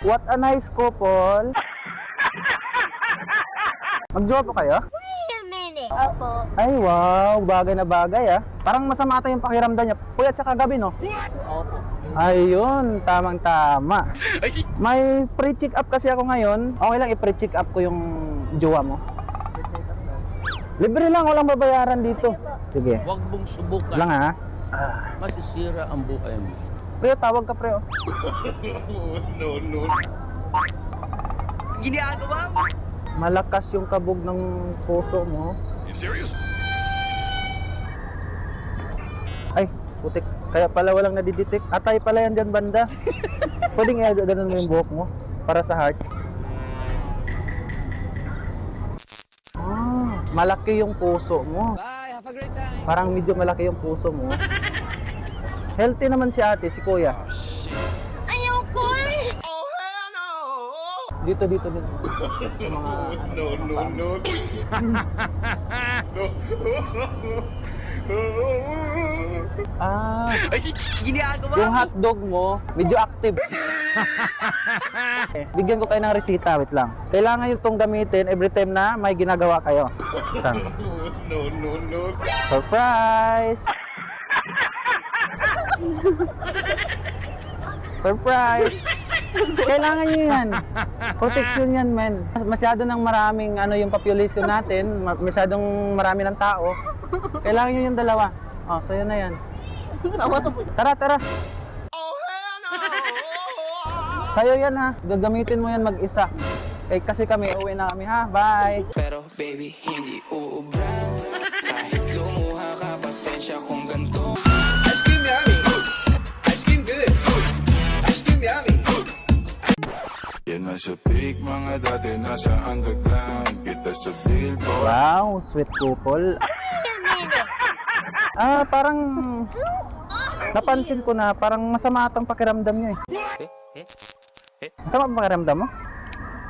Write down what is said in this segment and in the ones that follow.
What a nice couple. Magjowa po kayo? Wait a minute. Opo. Ay, wow. Bagay na bagay, ah. Parang masama ata yung pakiramdam niya. Puyat siya kagabi, no? Opo. Ayun, tamang-tama. May pre-check up kasi ako ngayon. Okay lang i-pre-check up ko yung jowa mo. Libre lang, walang babayaran dito. Sige. Huwag mong subukan. Lang, ha? Masisira ang buhay mo. Pre, tawag ka, pre, oh. No. Ginagawa mo? Malakas yung kabog ng puso mo. You serious? Ay, putik. Kaya pala walang nadidetect. Atay pala yan dyan, banda. Pwedeng i-ganon mo yung buhok mo para sa heart. Malaki yung puso mo. Bye, have a great time. Parang medyo malaki yung puso mo. Healthy naman si ate, si kuya. Ayoko eh. Dito. Yung mga, No. Ginagawa yung hotdog mo, medyo active. Bigyan ko kayo ng resita, wait lang. Kailangan nyo itong gamitin every time na may ginagawa kayo. No. Surprise! Surprise! Kailangan nyo yan. Protection yan, men. Masyado ng maraming yung population natin. Masyadong marami ng tao. Kailangan nyo yung dalawa. Oh, sa'yo na yan. Tara. Sa'yo yan, ha. Gagamitin mo yan mag-isa. Kasi kami, uwi na kami, ha. Bye! Pero baby, hindi uubra. Kahit lumuha ka, pasensya kung ganito. Ice cream yummy. Ice cream good. Ice cream yummy. Yan na sa peak, mga dati nasa underground. Kita sa billboard. Wow, sweet couple. Parang napansin ko na parang masama atang pakiramdam nyo, eh. Masama ang pakiramdam mo?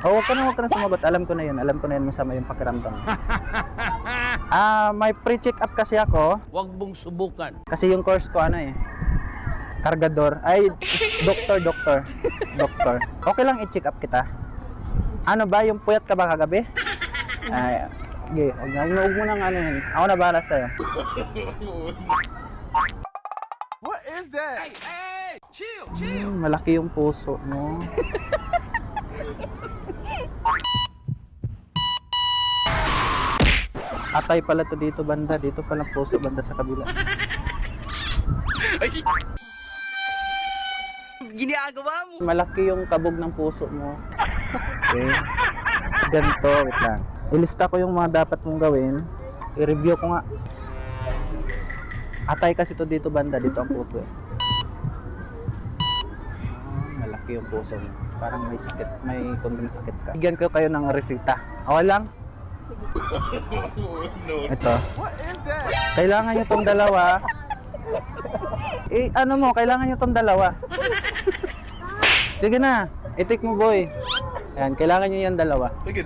Oh, huwag ka na sumagot. Alam ko na yun masama yung pakiramdam mo. May pre-check up kasi ako. Huwag mong subukan. Kasi yung course ko kargador. Ay, doktor. Okay lang i-check up kita. Ano ba, yung puyat ka ba kagabi? Ay, okay. Huwag mo nang yun. Ako na bahala sa'yo. What is that? Hey! Chill! Malaki yung puso mo. Atay pala to dito, banda. Dito pala puso, banda sa kabila. Ginagawa mo? Malaki yung kabog ng puso mo. Okay. Ganito, wait lang. Ilista ko yung mga dapat mong gawin. I-review ko nga. Atay kasi to dito, banda. Dito ang puso. Malaki yung puso mo. Parang may sakit, may konting sakit ka. Bigyan ko kayo ng resita. Okay lang? Ito. What is that? Kailangan nyo tong dalawa. Kailangan nyo tong dalawa. Sige na, i-take mo, boy. Ayan, kailangan nyo yan dalawa. Look at this